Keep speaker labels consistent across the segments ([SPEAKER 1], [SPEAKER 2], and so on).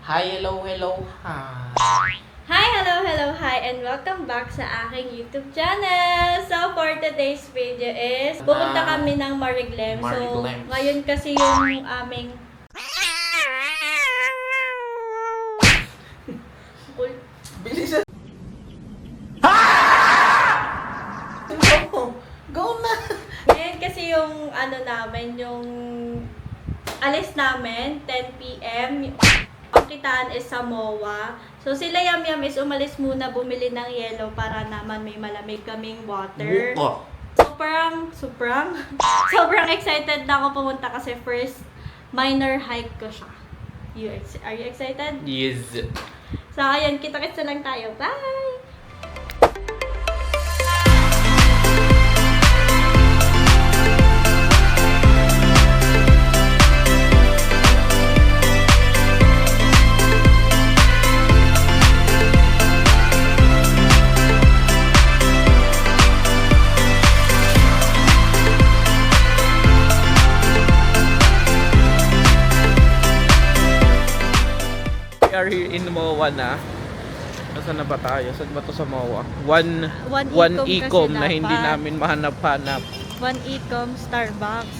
[SPEAKER 1] Hi, hello, hi.
[SPEAKER 2] Hi, hello, hi, and welcome back sa aking YouTube channel. So, for today's video is, pupunta kami ng Mariglem. So,
[SPEAKER 1] Mariglem.
[SPEAKER 2] ngayon kasi yung aming...
[SPEAKER 1] Bilisan. Go na!
[SPEAKER 2] Ngayon kasi yung ano namin, yung alis namin, 10 PM. Ang kitaan is sa MOA. So, sila Yam is umalis muna bumili ng yellow para naman may malamig kaming water.
[SPEAKER 1] Buko.
[SPEAKER 2] Sobrang excited na ako pumunta kasi first minor hike ko siya. Are you excited?
[SPEAKER 1] Yes.
[SPEAKER 2] So, ayun, kita-kits na lang tayo. Bye!
[SPEAKER 1] We are here in MOA na. Nasaan na ba tayo? Saan ba to sa MOA? One
[SPEAKER 2] Ecom
[SPEAKER 1] Ecom
[SPEAKER 2] kasi
[SPEAKER 1] na hindi
[SPEAKER 2] dapat.
[SPEAKER 1] namin mahanap-hanap.
[SPEAKER 2] 1 Ecom, Starbucks.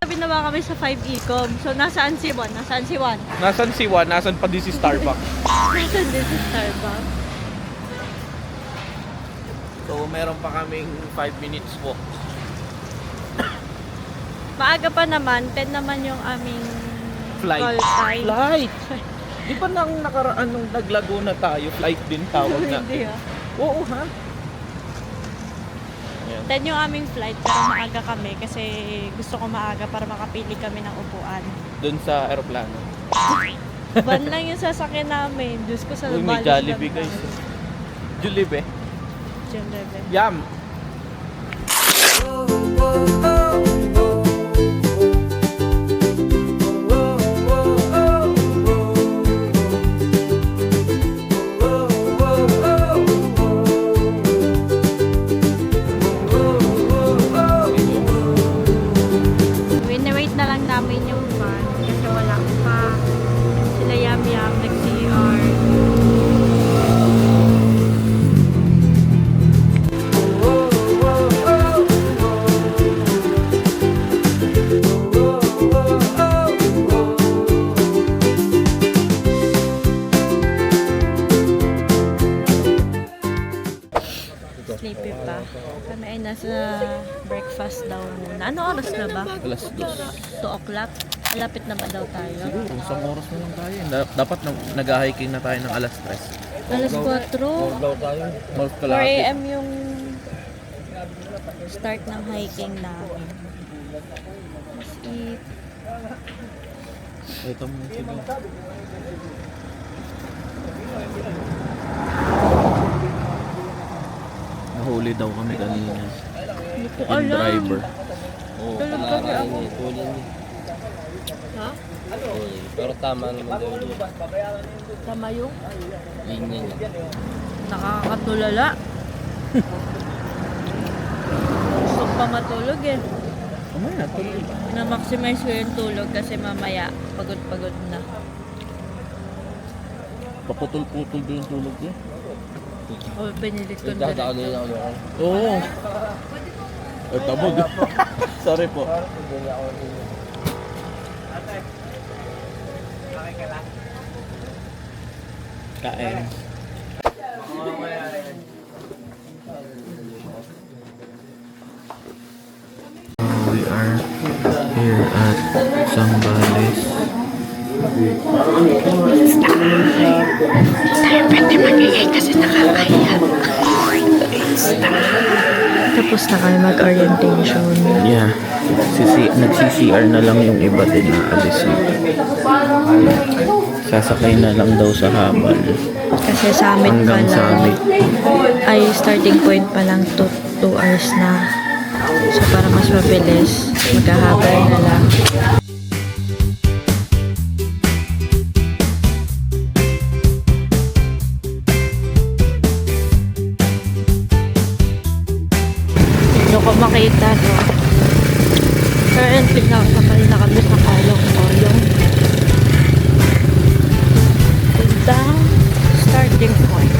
[SPEAKER 2] Sabi na ba kami sa 5 Ecom? So, nasaan si Juan? Nasaan si Juan?
[SPEAKER 1] Nasaan si Juan? Nasaan pa din si Starbucks?
[SPEAKER 2] Nasaan din si Starbucks?
[SPEAKER 1] So, meron pa kaming 5 minutes walk.
[SPEAKER 2] Maaga pa naman, 10 naman yung aming
[SPEAKER 1] Flight.
[SPEAKER 2] call time.
[SPEAKER 1] Flight! Di ba nang nakaraan nung naglaguna tayo, flight din tawag na?
[SPEAKER 2] Hindi ha.
[SPEAKER 1] Oo ha? Ayan.
[SPEAKER 2] 10 yung aming flight, pero maaga kami kasi gusto ko maaga para makapili kami ng upuan.
[SPEAKER 1] Doon sa aeroplano.
[SPEAKER 2] Van lang yung sasakyan namin. Diyos ko sa
[SPEAKER 1] Uy, may
[SPEAKER 2] balos
[SPEAKER 1] Jollibee
[SPEAKER 2] lang
[SPEAKER 1] guys.
[SPEAKER 2] tayo.
[SPEAKER 1] Jollibee.
[SPEAKER 2] Jollibee.
[SPEAKER 1] Yum!
[SPEAKER 2] Wait na lang namin yung van kasi wala pa. Sila Yam nag-CR. Sleepy pa. Kami ay nasa breakfast daw muna. Ano oras na ba?
[SPEAKER 1] Alas 2.
[SPEAKER 2] 2 o'clock? Malapit na ba daw tayo?
[SPEAKER 1] Siguro, isang oras na lang tayo. Dapat nag-hiking na tayo ng alas 3.
[SPEAKER 2] Alas 4.
[SPEAKER 1] tayo.
[SPEAKER 2] 4 a.m. yung start ng hiking namin. Let's eat.
[SPEAKER 1] Ito mo sige. Nahuli daw kami kanina.
[SPEAKER 2] Hindi ko
[SPEAKER 1] Yung
[SPEAKER 2] alam.
[SPEAKER 1] driver.
[SPEAKER 2] Tulog kami ako. Ha?
[SPEAKER 3] Pero tama naman daw yun.
[SPEAKER 2] Tama yung
[SPEAKER 3] Yun yun.
[SPEAKER 2] nakakatulala. Gusto ko pa matulog eh.
[SPEAKER 1] Mamaya, tuloy.
[SPEAKER 2] Na-maximize ko yung tulog kasi mamaya pagod-pagod na.
[SPEAKER 1] Paputol-putol din yung tulog niya.
[SPEAKER 2] O, pinilit ko na
[SPEAKER 3] Dadaan
[SPEAKER 2] rin.
[SPEAKER 3] din ako.
[SPEAKER 1] Oo. Ay, tabog. Sorry po. Kain. We are here at Zambales.
[SPEAKER 4] Pwede magigay kasi nakakahiya. Tapos na kami mag-orientation.
[SPEAKER 1] Yeah. Nag-CCR na lang yung iba din na alis. Sasakay na lang daw sa habal.
[SPEAKER 4] Kasi summit pa
[SPEAKER 1] Hanggang
[SPEAKER 4] lang.
[SPEAKER 1] summit.
[SPEAKER 4] Ay, starting point pa lang 2 hours na. So, para mas mabilis, maghahabal na lang. Dito ko makita, no? Currently, nakasakay na kami sa Kalong-Kolong. Isang starting point.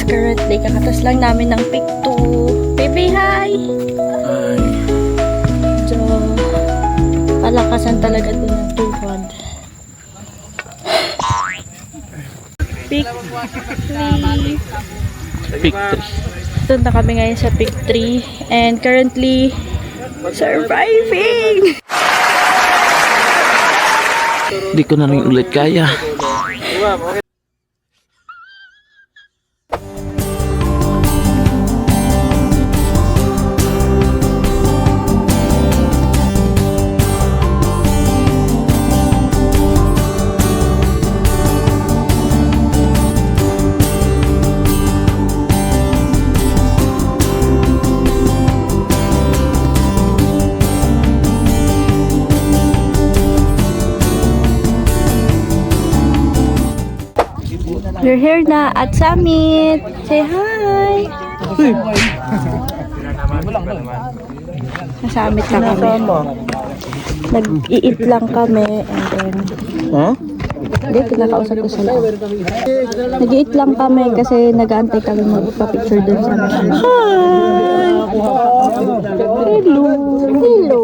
[SPEAKER 4] Currently, kakatas lang namin ng pick 2. Baby, hi!
[SPEAKER 1] Ay.
[SPEAKER 4] So, palakasan talaga din ng tuhod. Pick 3.
[SPEAKER 1] Pick 3.
[SPEAKER 4] Doon na kami ngayon sa pick 3. And currently, surviving!
[SPEAKER 1] Di ko na rin ulit kaya.
[SPEAKER 4] We're here na at Summit. Say hi! Sa Summit na kami. Nag-i-eat lang kami. And then,
[SPEAKER 1] Ha?
[SPEAKER 4] hindi, pinakausap ko sila. Nag-i-eat lang kami kasi nag-aantay kami magpa-picture dun sa mga. Hi! Hello! Hello!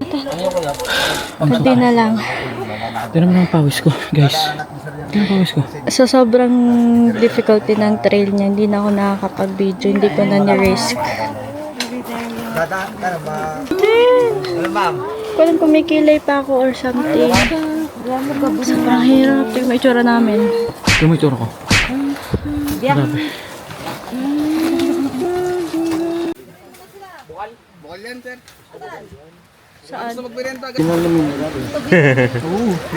[SPEAKER 4] hotel. Kunti na lang.
[SPEAKER 1] Tignan mo ang pawis ko, guys. Tignan ang pawis ko.
[SPEAKER 4] Sa sobrang difficulty ng trail niya, hindi na ako nakakapag-video. Hindi ko na ni-risk. Kung kumikilay pa ako or something. Sobrang hirap. Ito yung itsura namin.
[SPEAKER 1] Tignan mo itsura ko. Grabe.
[SPEAKER 4] Saan?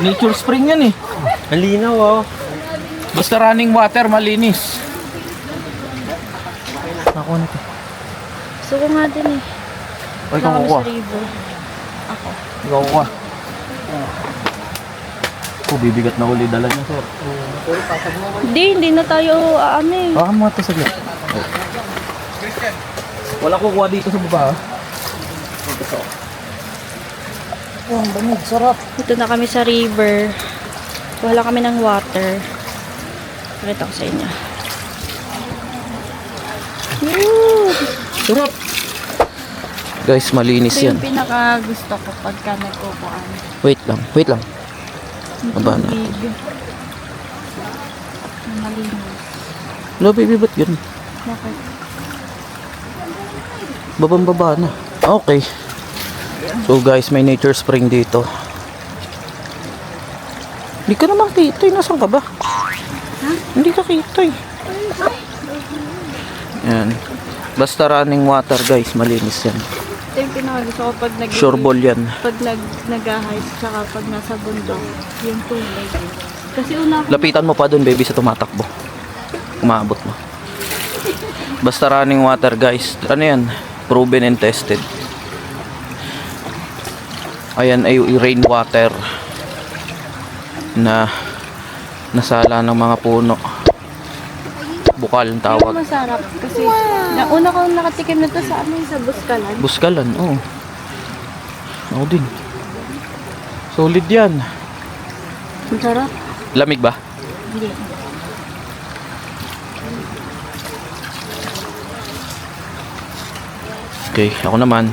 [SPEAKER 1] Nature spring yan eh.
[SPEAKER 3] Malinaw oh.
[SPEAKER 1] Basta running water, malinis. Ako na to.
[SPEAKER 4] Gusto ko nga din eh.
[SPEAKER 1] O, ikaw
[SPEAKER 4] Kami
[SPEAKER 1] kukuha.
[SPEAKER 4] sa river. Ako.
[SPEAKER 1] Ikaw kukuha. Oh, bibigat na uli dala niya, sir.
[SPEAKER 4] Hindi na tayo ano eh.
[SPEAKER 1] Baka mo ito saglit. Wala kukuha dito sa baba.
[SPEAKER 4] Ang bamig, sarap. Ito na kami sa river. Wala kami ng water. Pakita ko sa inyo. Woo!
[SPEAKER 1] Sarap! Guys, malinis
[SPEAKER 4] Ito
[SPEAKER 1] yan.
[SPEAKER 4] yung pinaka gusto ko pagka nagkukuan.
[SPEAKER 1] Wait lang. Aba na.
[SPEAKER 4] Tubig. Malinis.
[SPEAKER 1] Wala, baby, ba't yun?
[SPEAKER 4] Bakit?
[SPEAKER 1] Babang-baba na. Okay. So guys, may nature spring dito. Hindi ka naman kita eh. Nasaan ka ba? Hindi ka kita eh. Yan. Basta running water guys, malinis yan.
[SPEAKER 4] Ito yung pinaka gusto ko pag
[SPEAKER 1] Sure ball yan.
[SPEAKER 4] Pag nag-hike, tsaka pag nasa bundok, yung tubig. Kasi una ko,
[SPEAKER 1] Lapitan mo pa dun baby sa tumatakbo. Umabot mo. Basta running water guys. Ano yan? Proven and tested. Ayan ay rainwater na nasala ng mga puno. Bukal ang
[SPEAKER 4] yung
[SPEAKER 1] tawag.
[SPEAKER 4] masarap. Kasi, una ko nakatikim na to sa amin sa Buskalan.
[SPEAKER 1] Buskalan, oo. Ako din. Solid yan.
[SPEAKER 4] Masarap.
[SPEAKER 1] Lamig ba?
[SPEAKER 4] Hindi.
[SPEAKER 1] Okay, ako naman.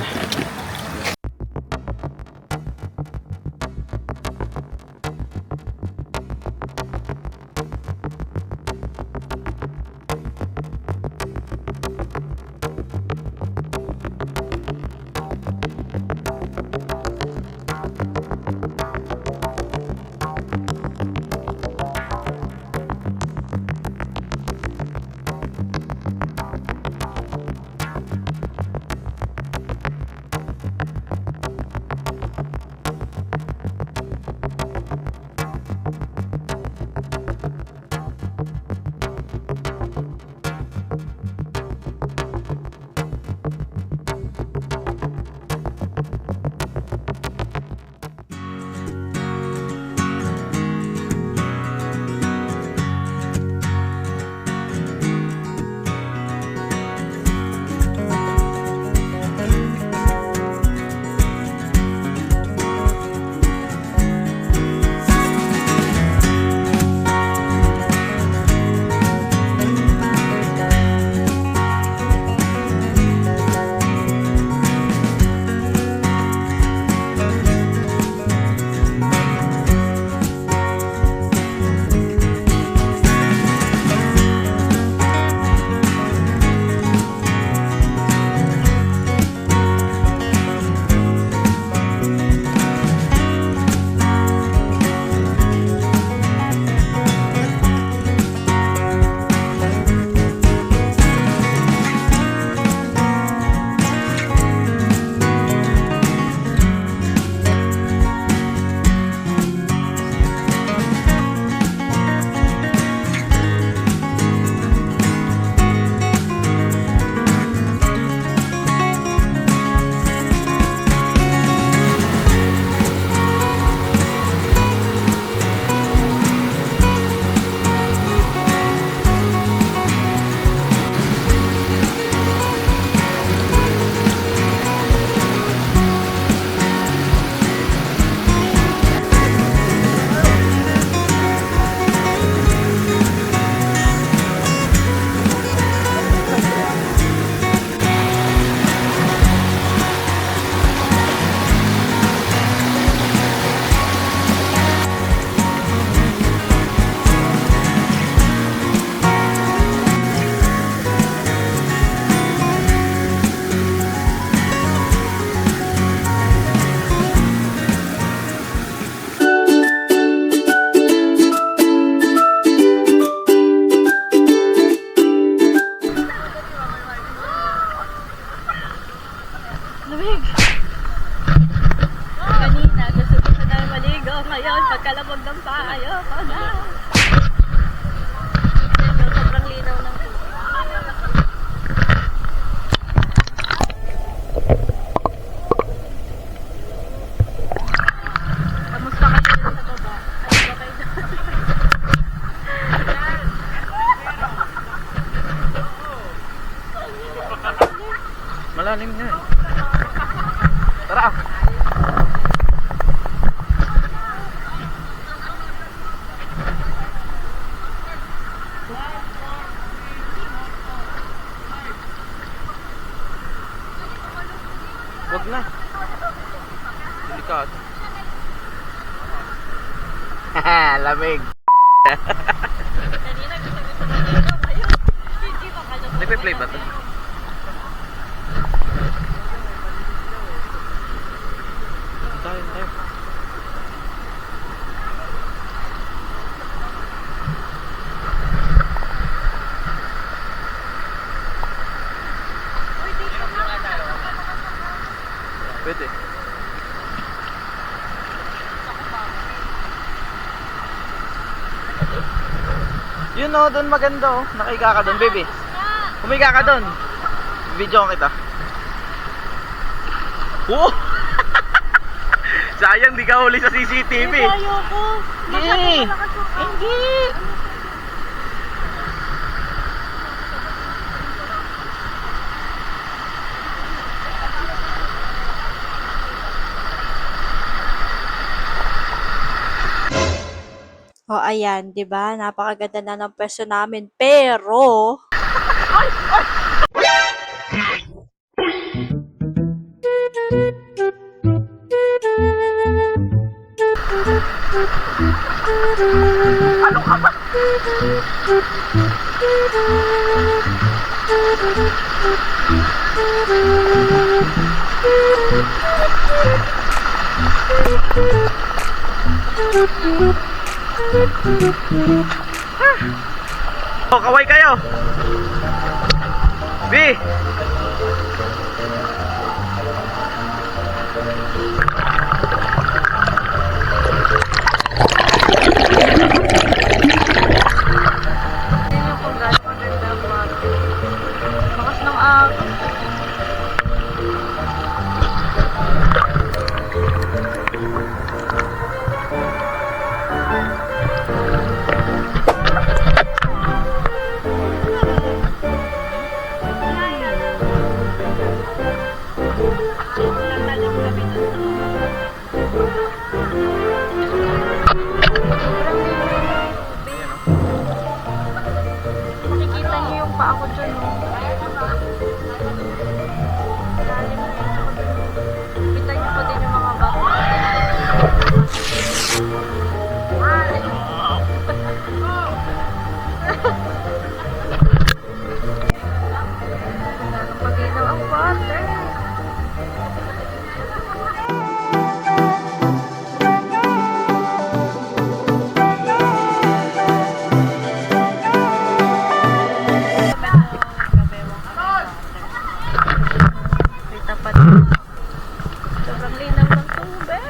[SPEAKER 2] ngayon, pagkalabog ng paa, ayoko na. Sobrang linaw ng tubig. Kamusta kayo dito sa baba? Ay, ba kayo dyan?
[SPEAKER 1] Malalim nga eh. Tara! Wag na. Delikado. Lamig.
[SPEAKER 2] Kanina gusto ko na dito. Ayun. Hindi ba kayo?
[SPEAKER 1] Nagpe-play ba to? Tayo. Pwede. Yun o, doon maganda o. Nakahiga ka doon, baby. Humiga ka doon. Video kita. Oh! Sayang, di ka huli sa CCTV.
[SPEAKER 2] Ayoko.
[SPEAKER 1] Hindi.
[SPEAKER 2] Hindi. O ayan, 'di ba? Napakaganda na ng pwesto namin. Pero
[SPEAKER 1] Oh, kaway kayo. B.
[SPEAKER 2] bakas ng agos. Makikita niyo yung paa ko dyan, oh. Kita niyo po din yung mga bako. Pag-ilaw ang water. May tapat. Sobrang linaw ng tubig.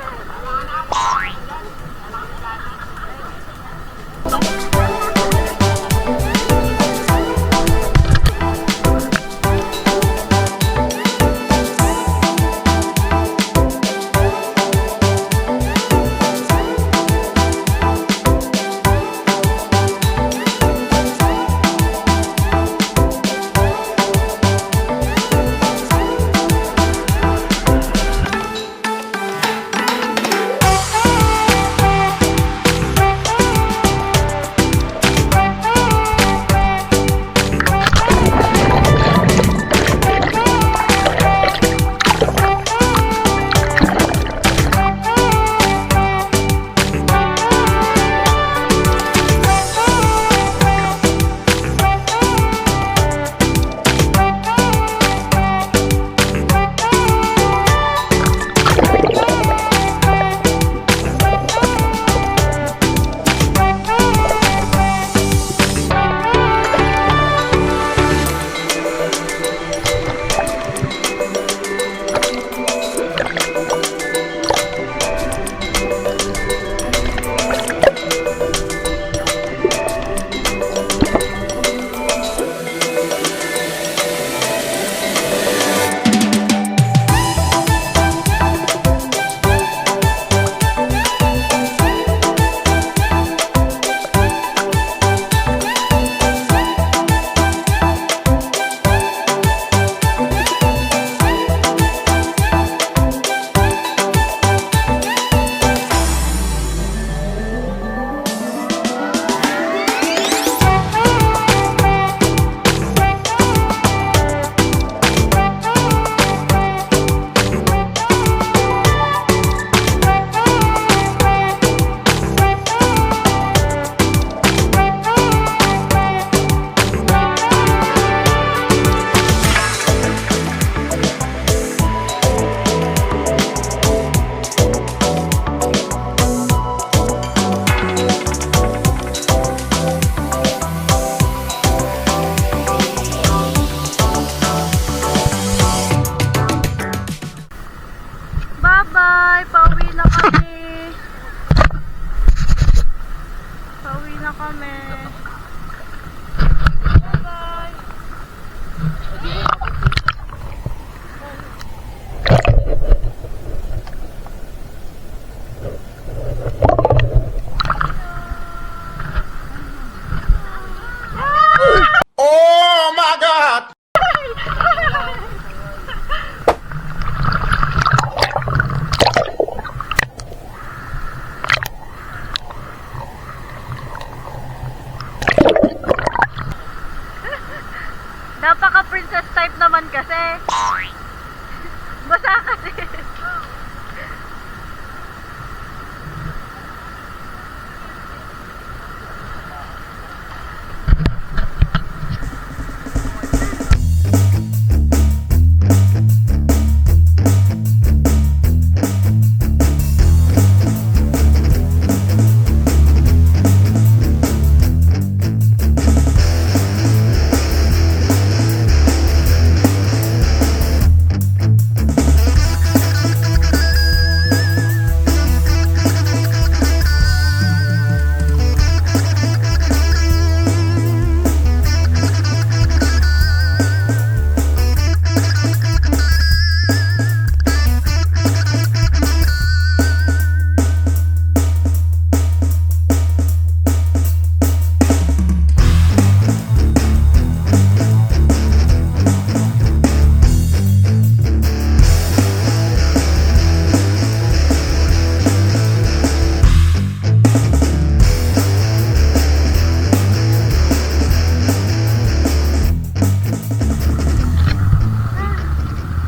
[SPEAKER 2] Bye-bye! Pauwi na kami! Pauwi na kami! Bye-bye! Napaka-princess type naman kasi. Basa kasi.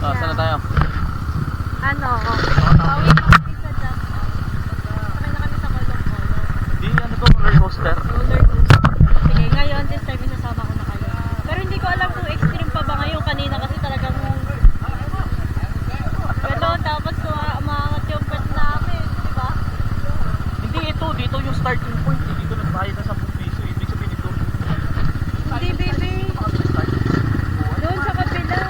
[SPEAKER 1] Saan na tayo?
[SPEAKER 2] Ano? Pauwi na kami sa Japan. Sakay na kami sa kolong-kolong.
[SPEAKER 1] Di, ano to? Roller coaster?
[SPEAKER 2] Roller coaster. Sige, ngayon, this time isasama ko na kayo. Pero hindi ko alam kung extreme pa ba ngayon. Kanina kasi talagang gano'n, tapos umangat yung pet namin, di ba?
[SPEAKER 1] Hindi, ito. Dito yung starting point. Dito nagbayad na 10 piso. Ibig sabihin ito.
[SPEAKER 2] Hindi, baby. Doon sa kabila.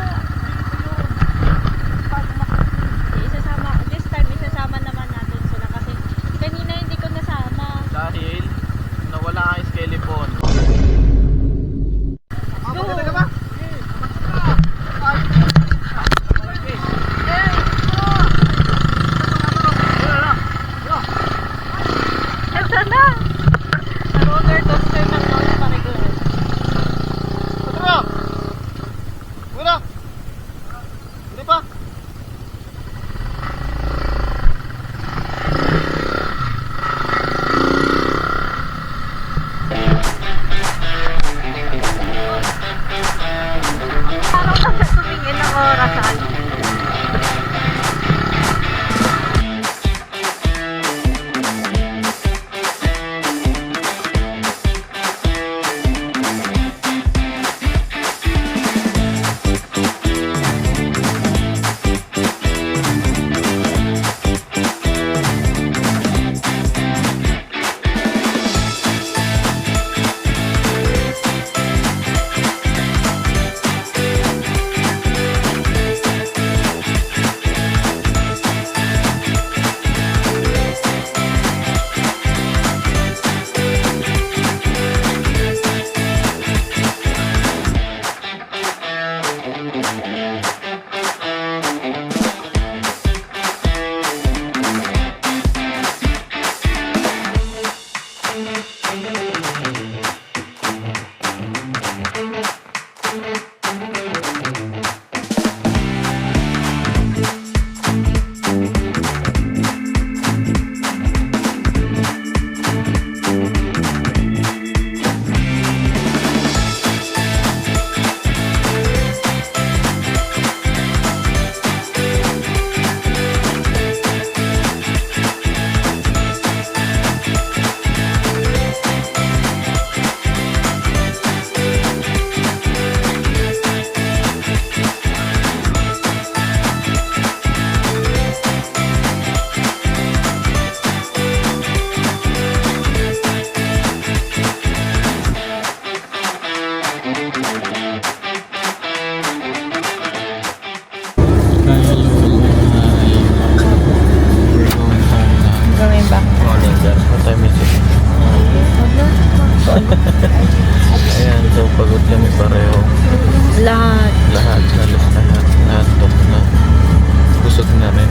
[SPEAKER 2] This time isasama naman natin sila kasi kanina hindi ko nasama.
[SPEAKER 1] Dahil nawala ang skeleton.
[SPEAKER 2] Go! Ito na!
[SPEAKER 1] What time is it? Ayan, so pagod kami pareho.
[SPEAKER 4] Lahat.
[SPEAKER 1] Lahat, halos lahat. Naantok na. Busog na rin.